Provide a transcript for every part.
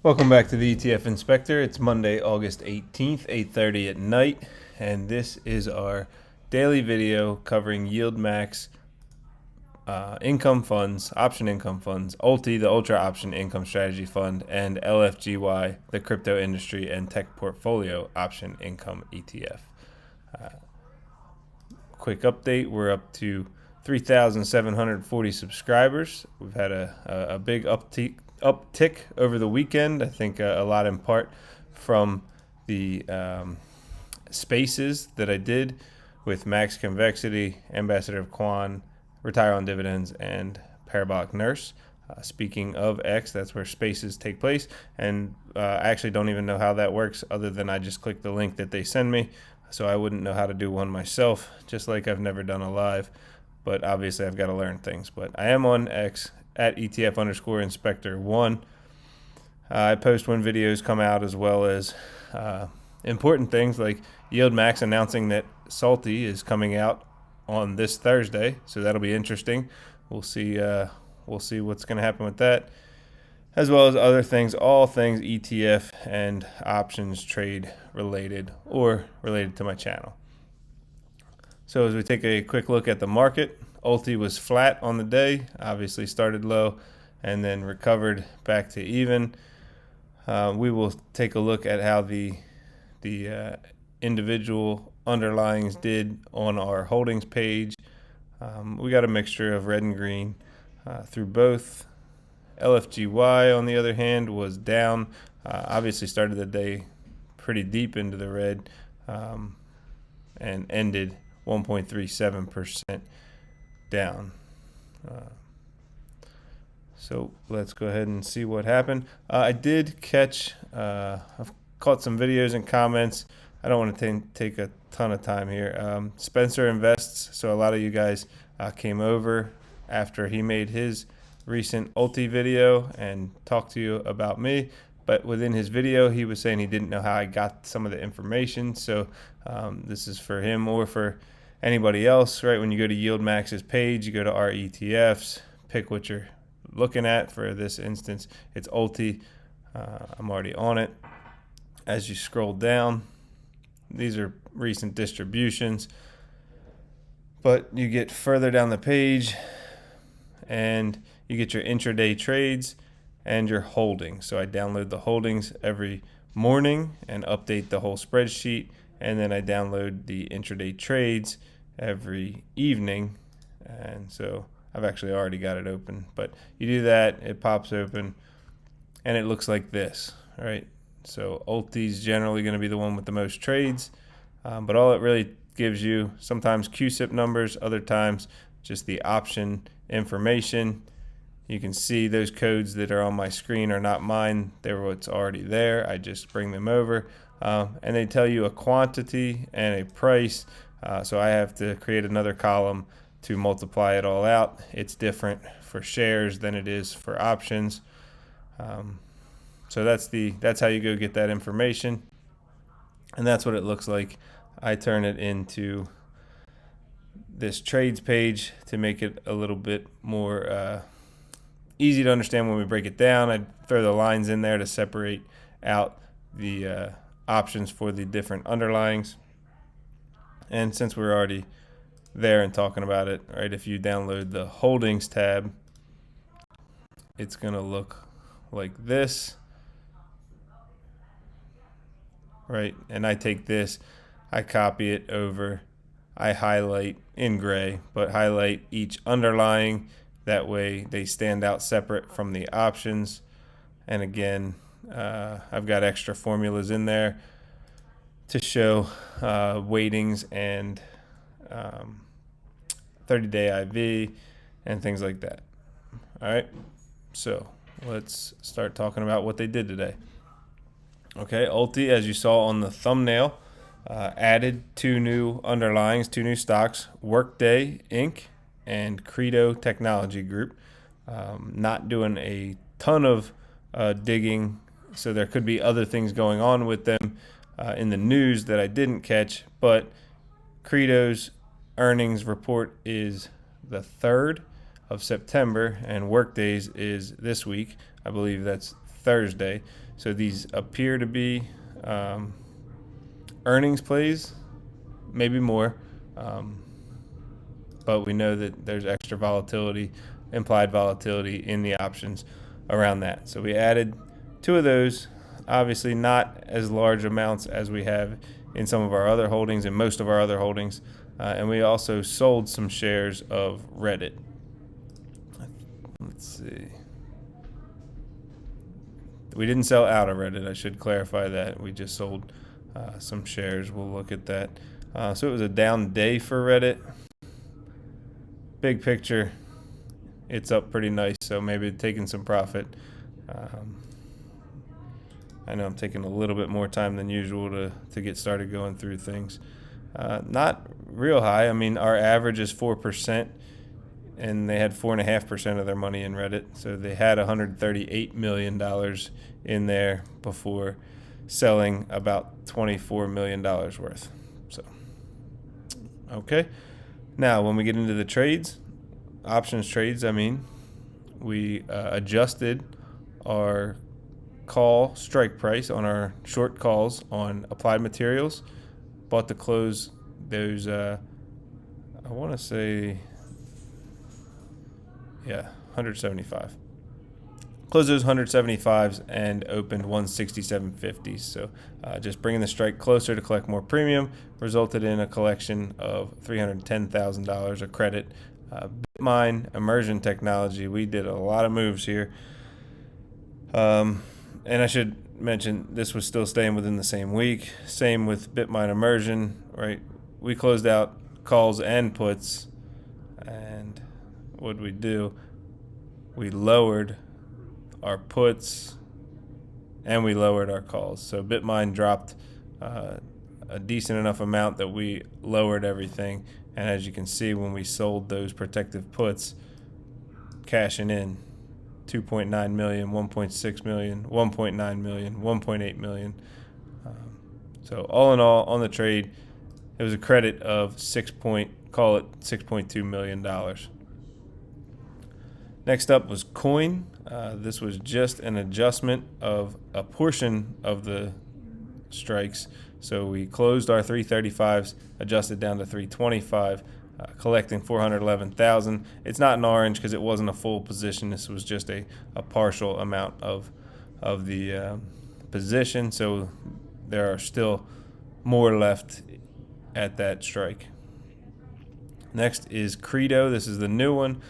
Welcome back to the ETF Inspector. It's Monday, August 18th, 8:30 at night, and this is our daily video covering YieldMax income funds, option income funds, ULTY, the Ultra Option Income Strategy Fund, and LFGY, the Crypto Industry and Tech Portfolio Option Income ETF. Quick update, we're up to 3,740 subscribers. We've had a big uptick over the weekend. I think a lot in part from the spaces that I did with Max Convexity, Ambassador of Quan, Retire on Dividends, and Parabolic Nurse. Speaking of X, that's where spaces take place, and I actually don't even know how that works other than I just click the link that they send me, so I wouldn't know how to do one myself, just like I've never done a live, but obviously I've got to learn things. But I am on X at ETF_Inspector1. I post when videos come out, as well as important things like YieldMax announcing that Salty is coming out on this Thursday, so that'll be interesting. We'll see what's going to happen with that, as well as other things, all things ETF and options trade related or related to my channel. So as we take a quick look at the market, ULTY was flat on the day, obviously started low and then recovered back to even. We will take a look at how the individual underlyings did on our holdings page. We got a mixture of red and green through both. LFGY, on the other hand, was down. Obviously started the day pretty deep into the red and ended 1.37% down. So let's go ahead and see what happened. I did catch, I've caught some videos and comments. I don't want to take a ton of time here. Spencer Invests, so a lot of you guys came over after he made his recent ULTY video and talked to you about me. But within his video, he was saying he didn't know how I got some of the information. So this is for him or for anybody else, right? When you go to YieldMax's page, you go to our ETFs, pick what you're looking at. For this instance, it's ULTY. I'm already on it. As you scroll down, these are recent distributions, but you get further down the page and you get your intraday trades and your holdings. So I download the holdings every morning and update the whole spreadsheet, and then I download the intraday trades every evening. And so I've actually already got it open, but you do that, it pops open and it looks like this, right? So ULTY is generally going to be the one with the most trades, but all it really gives you, sometimes QSIP numbers, other times just the option information. You can see those codes that are on my screen are not mine. They're what's already there. I just bring them over, and they tell you a quantity and a price. So I have to create another column to multiply it all out. It's different for shares than it is for options. So that's how you go get that information, and that's what it looks like. I turn it into this trades page to make it a little bit more easy to understand when we break it down. I throw the lines in there to separate out the options for the different underlyings. And since we're already there and talking about it, right, if you download the holdings tab, it's going to look like this, right? And I take this, I copy it over, I highlight in gray, but highlight each underlying. That way they stand out separate from the options. And again, I've got extra formulas in there to show weightings and 30-day IV and things like that. All right, so let's start talking about what they did today. Okay, ULTY, as you saw on the thumbnail, added two new underlyings, two new stocks, Workday Inc. and Credo Technology Group. Not doing a ton of digging, so there could be other things going on with them in the news that I didn't catch, but Credo's earnings report is the 3rd of September, and Workday's is this week. I believe that's Thursday. So these appear to be earnings plays, maybe more. But we know that there's extra volatility, implied volatility in the options around that. So we added 2 of those, obviously not as large amounts as we have in some of our other holdings and most of our other holdings. And we also sold some shares of Reddit. Let's see. We didn't sell out of Reddit. I should clarify that. We just sold some shares. We'll look at that. So it was a down day for Reddit. Big picture, it's up pretty nice. So maybe taking some profit. I know I'm taking a little bit more time than usual to get started going through things. Not real high. I mean, our average is 4%, and they had 4.5% of their money in Reddit. So they had $138 million in there before selling about $24 million worth. So, okay. Now, when we get into the trades, options trades, we adjusted our call strike price on our short calls on Applied Materials. Bought to close those, I want to say, 175. Closed those 175s and opened 167.50. So just bringing the strike closer to collect more premium resulted in a collection of $310,000 of credit. Bitmine Immersion Technology, we did a lot of moves here. And I should mention this was still staying within the same week. Same with Bitmine Immersion, right? We closed out calls and puts, and what did we do? We lowered our puts and we lowered our calls. So Bitmine dropped a decent enough amount that we lowered everything. And as you can see, when we sold those protective puts, cashing in 2.9 million, 1.6 million, 1.9 million, 1.8 million. So all in all, on the trade, it was a credit of $6.2 million. Next up was Coin. This was just an adjustment of a portion of the strikes. So we closed our 335s, adjusted down to 325, collecting 411,000. It's not in orange because it wasn't a full position. This was just a partial amount of the position. So there are still more left at that strike. Next is Credo. This is the new one.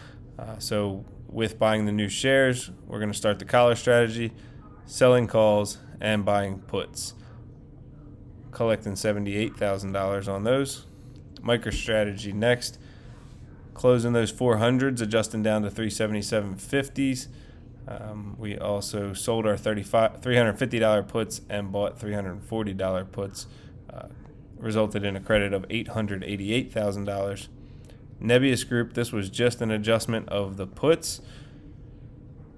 So with buying the new shares, we're going to start the collar strategy, selling calls and buying puts, collecting $78,000 on those. MicroStrategy next, closing those 400s, adjusting down to 377.50s. We also sold our $350 puts and bought $340 puts, resulted in a credit of $888,000. Nebius Group, this was just an adjustment of the puts.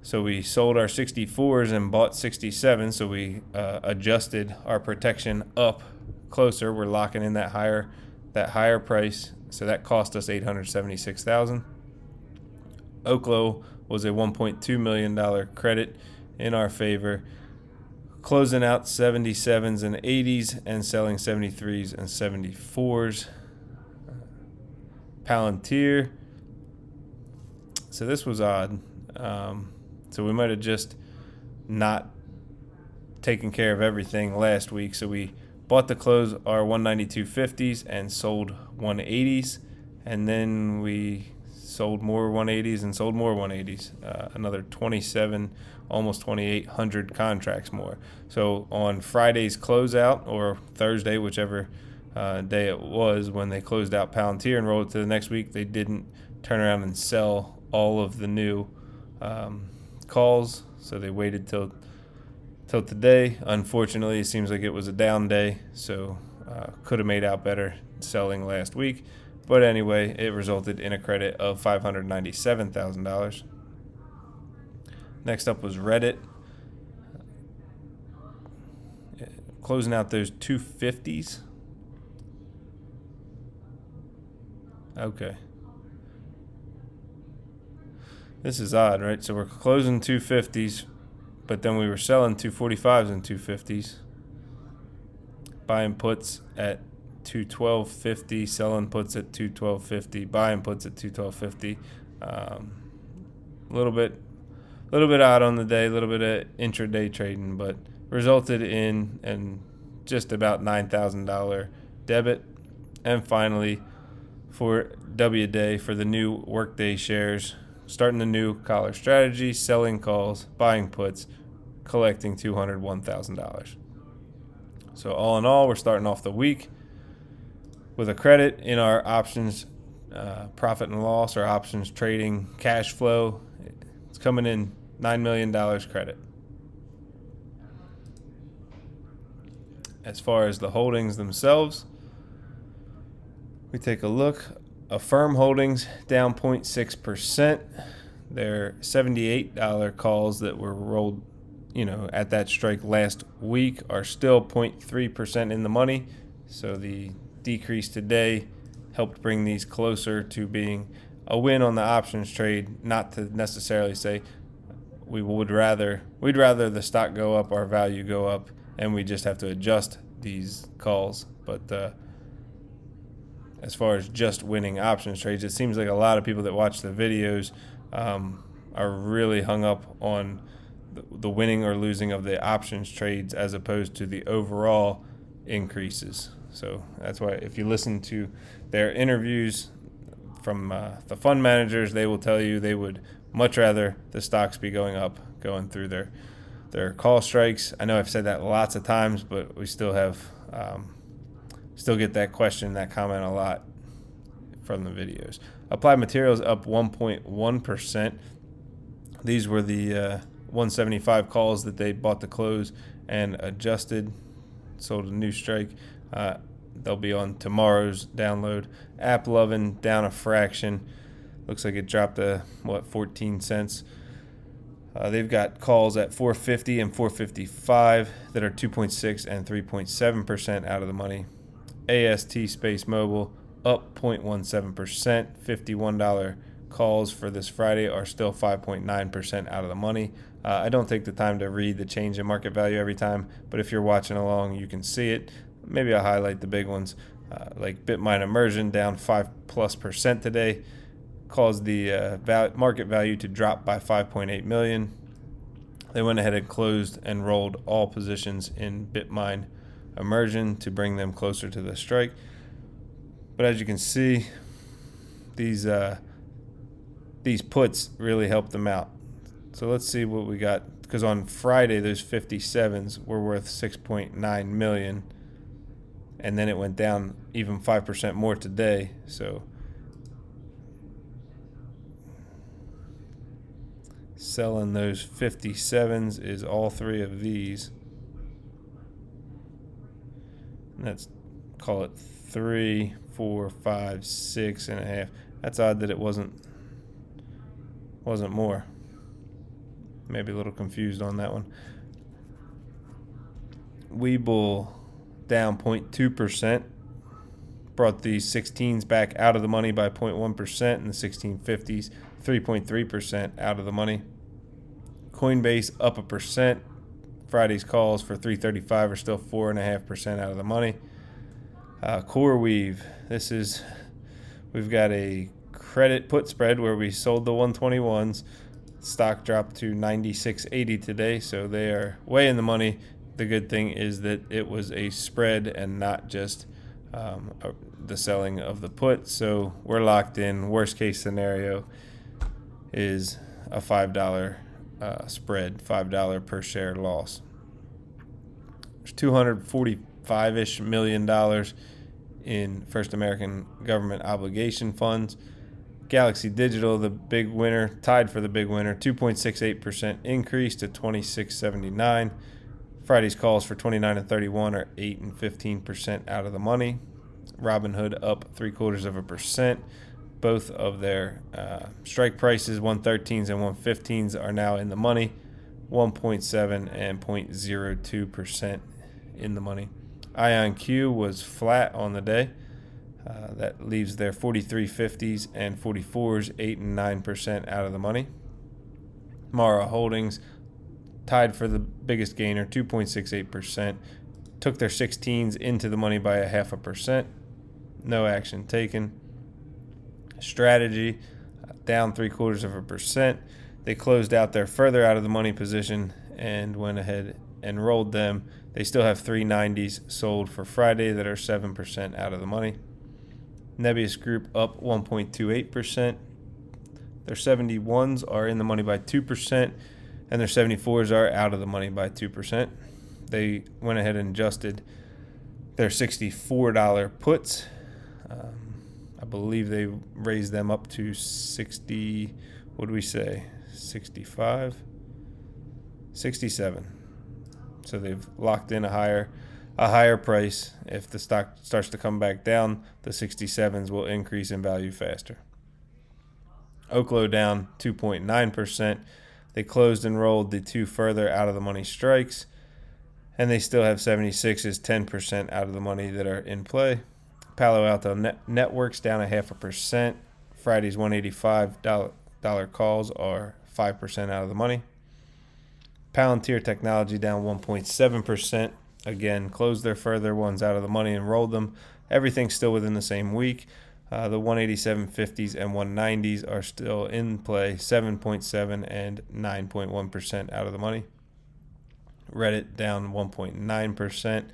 So we sold our 64s and bought 67s, so we adjusted our protection up closer. We're locking in that higher price, so that cost us $876,000. Oklo was a $1.2 million credit in our favor, closing out 77s and 80s and selling 73s and 74s. Palantir, so this was odd. So we might have just not taken care of everything last week. So we bought to close our 192.50s and sold 180s, and then we sold more 180s and sold more 180s. Another 27, almost 2,800 contracts more. So on Friday's closeout, or Thursday, whichever day it was, when they closed out Palantir and rolled it to the next week, they didn't turn around and sell all of the new calls, so they waited till today. Unfortunately, it seems like it was a down day, so could have made out better selling last week. But anyway, it resulted in a credit of $597,000. Next up was Reddit, closing out those 250s. Okay. This is odd, right? So we're closing 250s, but then we were selling 245s and 250s, buying puts at 212.50, selling puts at 212.50, buying puts at 212.50. A little bit odd on the day, a little bit of intraday trading, but resulted in just about $9,000 debit. And finally, for W Day, for the new workday shares, starting the new collar strategy, selling calls, buying puts, collecting $201,000. So all in all, we're starting off the week with a credit in our options profit and loss, our options trading cash flow. It's coming in $9 million credit. As far as the holdings themselves, we take a look. Affirm holdings down 0.6%. Their $78 calls that were rolled, at that strike last week are still 0.3% in the money. So the decrease today helped bring these closer to being a win on the options trade. Not to necessarily say we'd rather the stock go up, our value go up, and we just have to adjust these calls. But as far as just winning options trades, it seems like a lot of people that watch the videos are really hung up on the winning or losing of the options trades as opposed to the overall increases. So that's why if you listen to their interviews from the fund managers, they will tell you they would much rather the stocks be going up, going through their call strikes. I know I've said that lots of times, but we still have still get that question, that comment a lot from the videos. Applied Materials up 1.1%. These were the 175 calls that they bought to close and adjusted, sold a new strike. They'll be on tomorrow's download. App Lovin' down a fraction. Looks like it dropped 14 cents. They've got calls at 450 and 455 that are 2.6 and 3.7% out of the money. AST Space Mobile up 0.17%. $51 calls for this Friday are still 5.9% out of the money. I don't take the time to read the change in market value every time, but if you're watching along, you can see it. Maybe I'll highlight the big ones, like Bitmine Immersion down 5+% today, caused the market value to drop by 5.8 million. They went ahead and closed and rolled all positions in Bitmine Immersion to bring them closer to the strike. But as you can see, these puts really helped them out. So let's see what we got, because on Friday those 57s were worth 6.9 million, and then it went down even 5% more today. So selling those 57s is all three of these. And that's, call it 3, 4, 5, 6.5. That's odd that it wasn't more. Maybe a little confused on that one. Webull down 0.2%. Brought the 16s back out of the money by 0.1%, and the 1650s 3.3% out of the money. Coinbase up 1%. Friday's calls for 335 are still 4.5% out of the money. CoreWeave, we've got a credit put spread where we sold the 121s. Stock dropped to 96.80 today, so they are way in the money. The good thing is that it was a spread and not just the selling of the put, so we're locked in. Worst case scenario is a $5 spread, $5 per share loss. There's $245-ish million in First American government obligation funds. Galaxy Digital, the big winner, tied for the big winner, 2.68% increase to 26.79. Friday's calls for 29 and 31 are 8 and 15% out of the money. Robinhood up 0.75%. Both of their strike prices, 113s and 115s, are now in the money. 1.7 and 0.02% in the money. IonQ was flat on the day. That leaves their 43.50s and 44s 8 and 9% out of the money. Mara Holdings tied for the biggest gainer, 2.68%. Took their 16s into the money by 0.5%. No action taken. Strategy down 0.75%. They closed out their further out of the money position and went ahead and rolled them. They still have 390s sold for Friday that are 7% out of the money. Nebius Group up 1.28%. Their 71s are in the money by 2%, and their 74s are out of the money by 2%. They went ahead and adjusted their $64 puts. I believe they raised them up to 60, what do we say, 65? 67. So they've locked in a higher price. If the stock starts to come back down, the 67s will increase in value faster. Oklo down 2.9%. They closed and rolled the two further out of the money strikes, and they still have 76s, 10% out of the money that are in play. Palo Alto Networks down 0.5%. Friday's $185 calls are 5% out of the money. Palantir Technology down 1.7%. Again, closed their further ones out of the money and rolled them. Everything's still within the same week. The 187.50s and 190s are still in play, 7.7 and 9.1% out of the money. Reddit down 1.9%.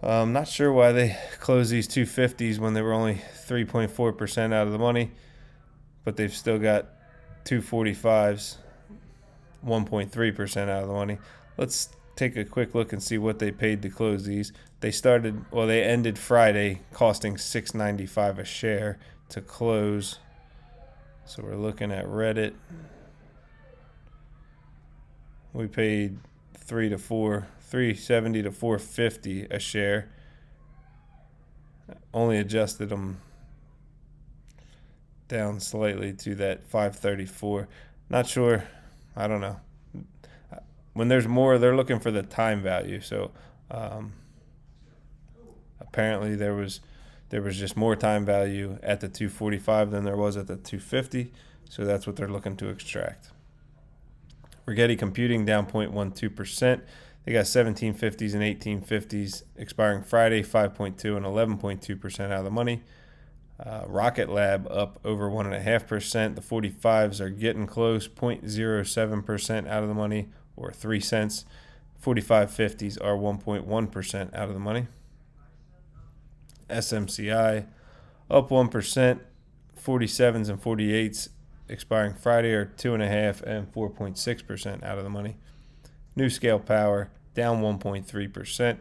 I'm not sure why they closed these 250s when they were only 3.4% out of the money, but they've still got 245s, 1.3% out of the money. Let's take a quick look and see what they paid to close these. They ended Friday costing $6.95 a share to close. So we're looking at Reddit. We paid $370 to $450 a share. Only adjusted them down slightly to that $534. Not sure. I don't know. When there's more, they're looking for the time value. So apparently there was just more time value at the 245 than there was at the 250. So that's what they're looking to extract. Rigetti Computing down 0.12%. They got 1750s and 1850s expiring Friday, 5.2 and 11.2% out of the money. Rocket Lab up over 1.5%. The 45s are getting close, 0.07% out of the money, or 3 cents. 4550s are 1.1% out of the money. SMCI up 1%. 47s and 48s expiring Friday are 2.5 and 4.6% out of the money. NewScale Power down 1.3%.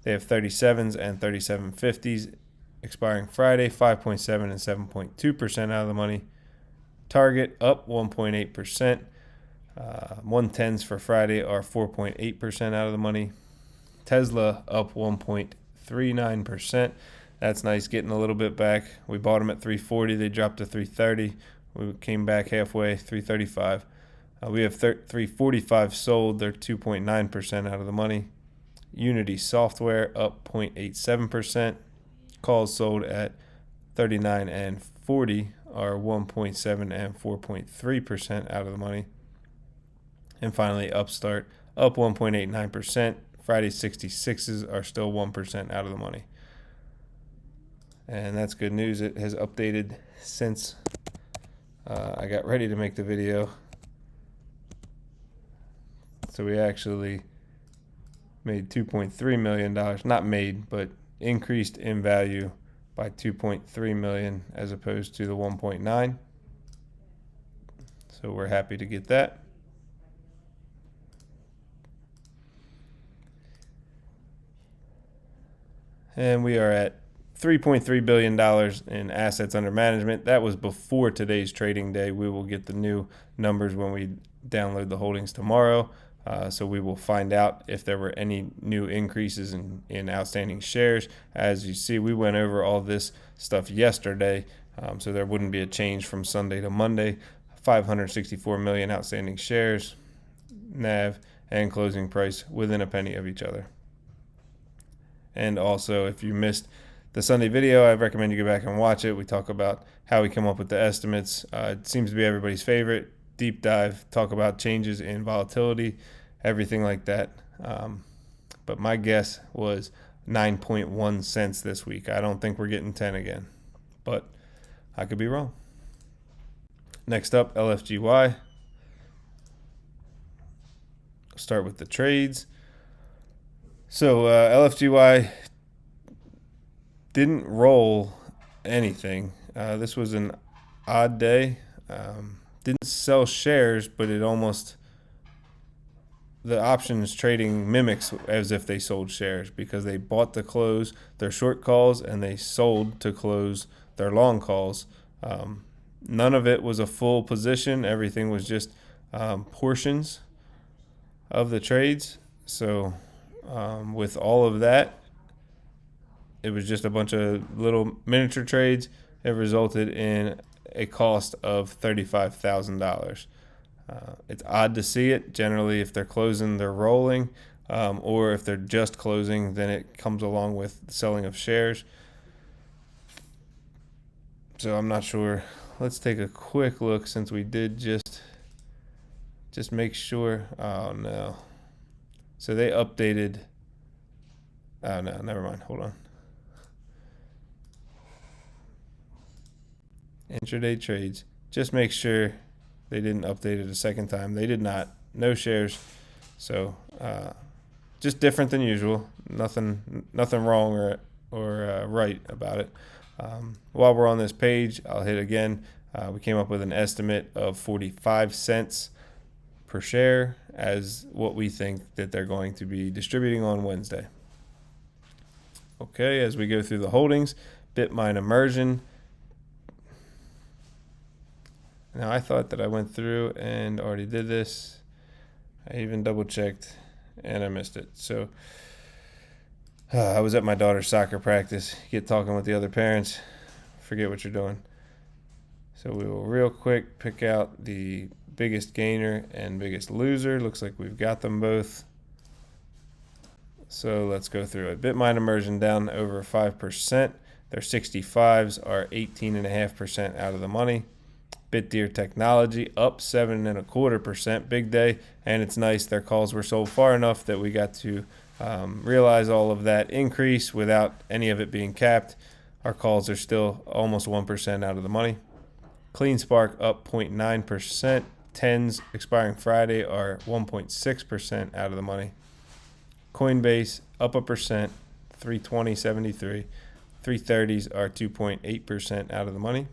They have 37s and 3750s expiring Friday, 5.7 and 7.2% out of the money. Target up 1.8%. 110s for Friday are 4.8% out of the money. Tesla up 1.39%. That's nice, getting a little bit back. We bought them at 340. They dropped to 330. We came back halfway, 335. We have 345 sold. They're 2.9% out of the money. Unity Software up 0.87%. Calls sold at 39 and 40 are 1.7 and 4.3% out of the money. And finally, Upstart up 1.89%. Friday 66s are still 1% out of the money. And that's good news. It has updated since I got ready to make the video. So we actually made $2.3 million. Not made, but increased in value by $2.3 million as opposed to the 1.9. So we're happy to get that. And we are at $3.3 billion in assets under management. That was before today's trading day. We will get the new numbers when we download the holdings tomorrow. So we will find out if there were any new increases in outstanding shares. As you see, we went over all this stuff yesterday, so there wouldn't be a change from Sunday to Monday. 564 million outstanding shares, NAV, and closing price within a penny of each other. And also, if you missed the Sunday video, I recommend you go back and watch it. We talk about how we come up with the estimates. It seems to be everybody's favorite. deep dive, talk about changes in volatility, everything like that. But my guess was 9.1 cents this week. I don't think we're getting 10 again, but I could be wrong. Next up, LFGY. Start with the trades. So LFGY didn't roll anything. This was an odd day. Didn't sell shares, but it almost, the options trading mimics as if they sold shares because they bought to close their short calls and they sold to close their long calls. None of it was a full position. Everything was just portions of the trades. So with all of that, it was just a bunch of little miniature trades. It resulted in a cost of $35,000. It's odd to see it. Generally, if they're closing, they're rolling, or if they're just closing, then it comes along with the selling of shares. So I'm not sure. Let's take a quick look since we did just make sure. Oh no. So they updated. Oh no, never mind. Hold on. Intraday trades. Just make sure they didn't update it a second time. They did not. No shares. So just different than usual. Nothing wrong or right about it. While we're on this page, I'll hit again. We came up with an estimate of 45 cents per share as what we think that they're going to be distributing on Wednesday. Okay, as we go through the holdings, BitMine Immersion. Now, I thought that I went through and already did this. I even double checked and I missed it. So I was at my daughter's soccer practice. Get talking with the other parents. Forget what you're doing. So we will real quick pick out the biggest gainer and biggest loser. Looks like we've got them both. So let's go through it. BitMine Immersion down over 5%. Their 65s are 18.5% out of the money. BitDeer Technology up 7.25%. Big day, and it's nice. Their calls were sold far enough that we got to realize all of that increase without any of it being capped. Our calls are still almost 1% out of the money. CleanSpark up 0.9%. 10s expiring Friday are 1.6% out of the money. Coinbase up 1%, 320.73. 330s are 2.8% out of the money.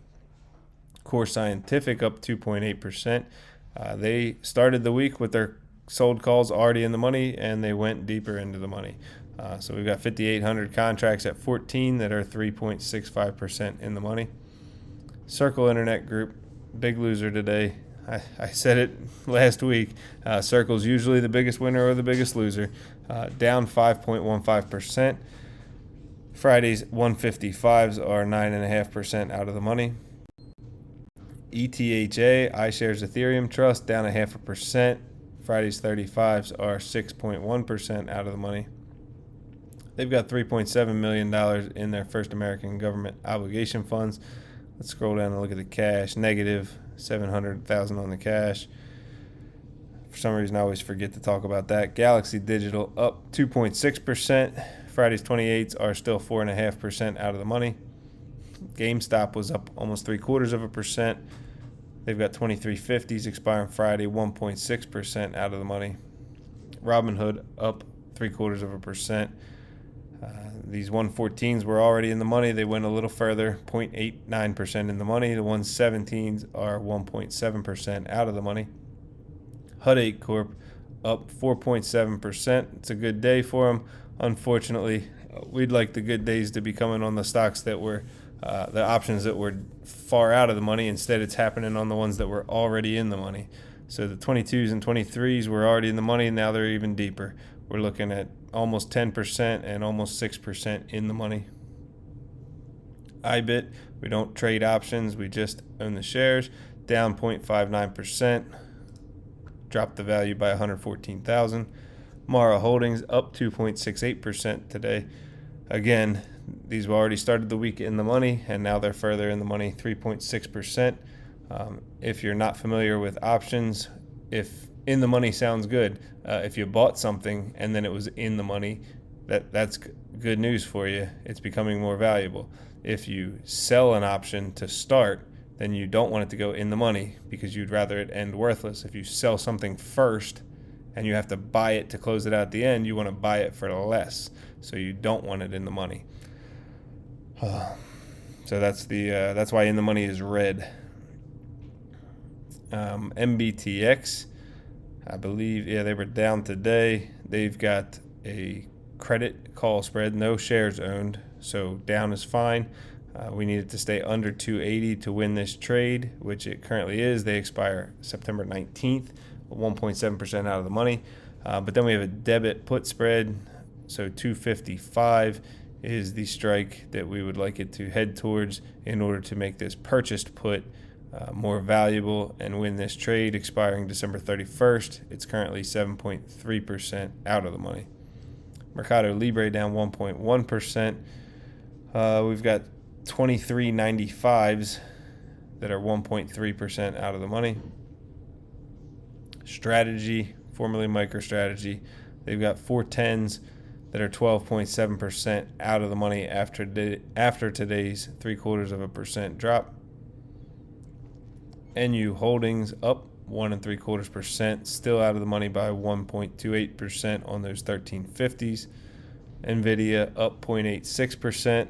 Core Scientific up 2.8%. They started the week with their sold calls already in the money, and they went deeper into the money. So we've got 5,800 contracts at 14 that are 3.65% in the money. Circle Internet Group, big loser today. I said it last week. Circle's usually the biggest winner or the biggest loser. Down 5.15%. Friday's 155s are 9.5% out of the money. ETHA, iShares Ethereum Trust, down 0.5%. Friday's 35s are 6.1% out of the money. They've got $3.7 million in their First American Government Obligation Funds. Let's scroll down and look at the cash. Negative $700,000 on the cash. For some reason, I always forget to talk about that. Galaxy Digital up 2.6%. Friday's 28s are still 4.5% out of the money. GameStop was up almost 0.75%. They've got 2350s expiring Friday, 1.6% out of the money. Robinhood up 0.75%. These 114s were already in the money. They went a little further, 0.89% in the money. The 117s are 1.7% out of the money. Hut 8 Corp up 4.7%. It's a good day for them. Unfortunately, we'd like the good days to be coming on the stocks that were the options that were far out of the money. Instead, it's happening on the ones that were already in the money. So the 22s and 23s were already in the money, and now they're even deeper. We're looking at almost 10% and almost 6% in the money. IBIT, we don't trade options. We just own the shares. Down 0.59%. Dropped the value by $114,000. Mara Holdings up 2.68% today. Again, these were already started the week in the money, and now they're further in the money, 3.6%. If you're not familiar with options, if in the money sounds good, if you bought something and then it was in the money, that's good news for you. It's becoming more valuable. If you sell an option to start, then you don't want it to go in the money because you'd rather it end worthless. If you sell something first and you have to buy it to close it out at the end, you want to buy it for less. So you don't want it in the money. So that's why in the money is red. MBTX, I believe, they were down today. They've got a credit call spread, no shares owned, so down is fine. We need it to stay under 280 to win this trade, which it currently is. They expire September 19th, 1.7% out of the money. But then we have a debit put spread, so 255 is the strike that we would like it to head towards in order to make this purchased put more valuable and win this trade expiring December 31st. It's currently 7.3% out of the money. Mercado Libre down 1.1%. We've got 23.95s that are 1.3% out of the money. Strategy, formerly MicroStrategy, they've got 410s that are 12.7% out of the money after today's 0.75% drop. NU Holdings up 1 3/4%, still out of the money by 1.28% on those 1350s. Nvidia up 0.86%,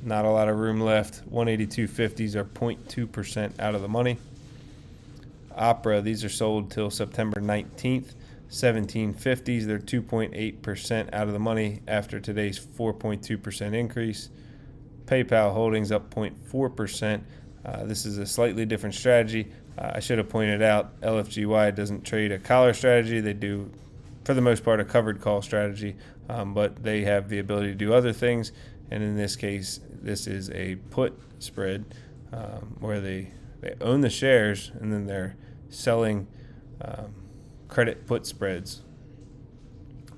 not a lot of room left. 182.50s are 0.2% out of the money. Opera, these are sold till September 19th. 1750s, they're 2.8% out of the money after today's 4.2% increase. PayPal Holdings up 0.4%. This is a slightly different strategy. I should have pointed out LFGY doesn't trade a collar strategy. They do, for the most part, a covered call strategy, but they have the ability to do other things. And in this case, this is a put spread where they own the shares and then they're selling credit put spreads.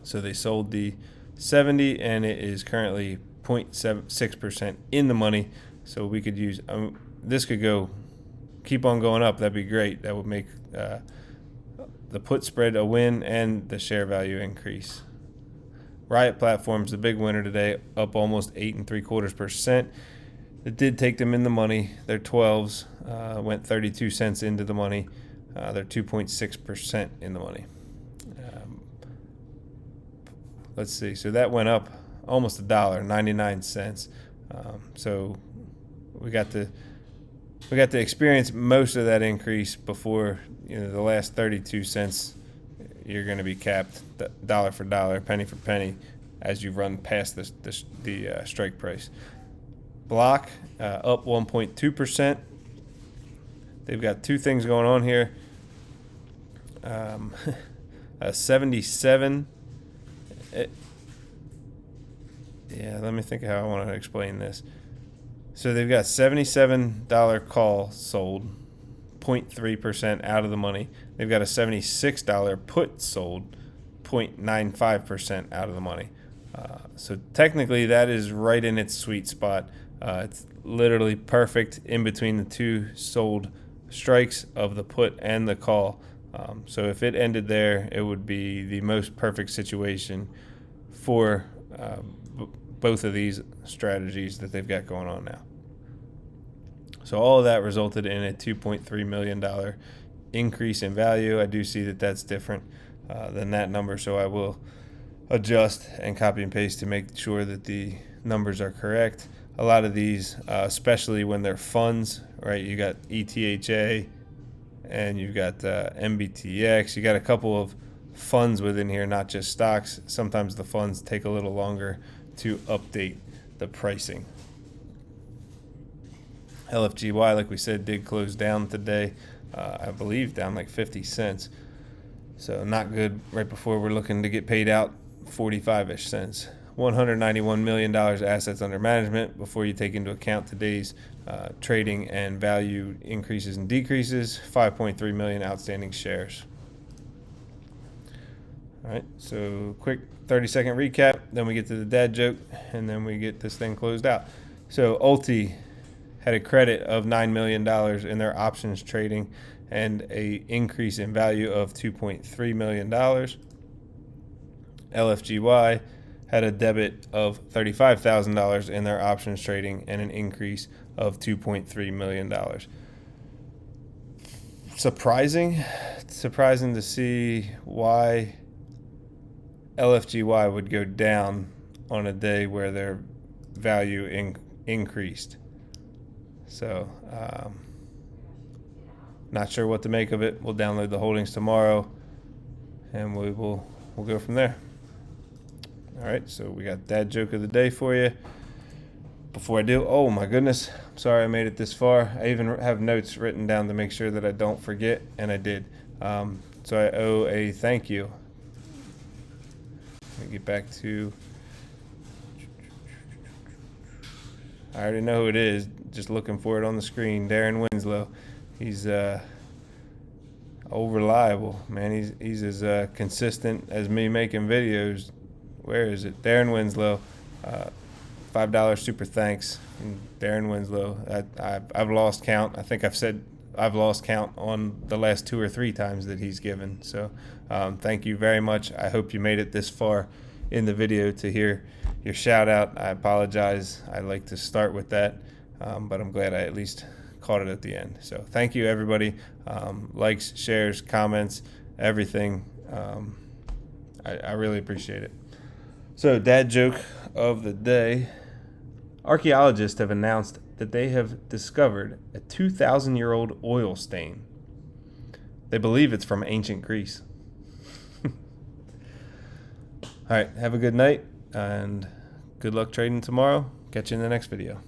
So they sold the 70 and it is currently 0.76% in the money. So we could use, this could keep on going up. That'd be great. That would make the put spread a win and the share value increase. Riot Platforms, the big winner today, up almost 8 3/4%. It did take them in the money. Their 12s went 32 cents into the money. They're 2.6% in the money. Let's see. So that went up almost $1, 99 cents. So we got to experience most of that increase before the last 32 cents. You're going to be capped dollar for dollar, penny for penny, as you run past the strike price. Block up 1.2%. They've got two things going on here. A 77. Let me think how I want to explain this. So they've got $77 call sold, 0.3% out of the money. They've got a $76 put sold, 0.95% out of the money. So technically that is right in its sweet spot. It's literally perfect in between the two sold strikes of the put and the call. So if it ended there, it would be the most perfect situation for both of these strategies that they've got going on now. So all of that resulted in a $2.3 million increase in value. I do see that that's different than that number, so I will adjust and copy and paste to make sure that the numbers are correct. A lot of these, especially when they're funds, right? You got ETHA and you've got MBTX. You got a couple of funds within here, not just stocks. Sometimes the funds take a little longer to update the pricing. LFGY, like we said, did close down today. I believe down like 50 cents. So not good right before we're looking to get paid out 45-ish cents. $191 million assets under management before you take into account today's trading and value increases and decreases. 5.3 million outstanding shares. All right, so quick 30-second recap. Then we get to the dad joke, and then we get this thing closed out. So ULTY had a credit of $9 million in their options trading and a increase in value of $2.3 million. LFGY had a debit of $35,000 in their options trading and an increase of $2.3 million. Surprising to see why LFGY would go down on a day where their value increased. So, not sure what to make of it. We'll download the holdings tomorrow, and we'll go from there. All right, so we got dad joke of the day for you. Before I do, oh my goodness, I'm sorry I made it this far. I even have notes written down to make sure that I don't forget, and I did. So I owe a thank you. Let me get back to, I already know who it is, just looking for it on the screen. Darren Winslow. He's reliable, man. He's as consistent as me making videos. Where is it? Darren Winslow. $5 super thanks. And Darren Winslow. I've lost count. I think I've said I've lost count on the last 2 or 3 times that he's given. So thank you very much. I hope you made it this far in the video to hear your shout out. I apologize. I like to start with that, but I'm glad I at least caught it at the end. So thank you, everybody. Likes, shares, comments, everything. I really appreciate it. So, dad joke of the day. Archaeologists have announced that they have discovered a 2,000-year-old oil stain. They believe it's from ancient Greece. All right, have a good night, and good luck trading tomorrow. Catch you in the next video.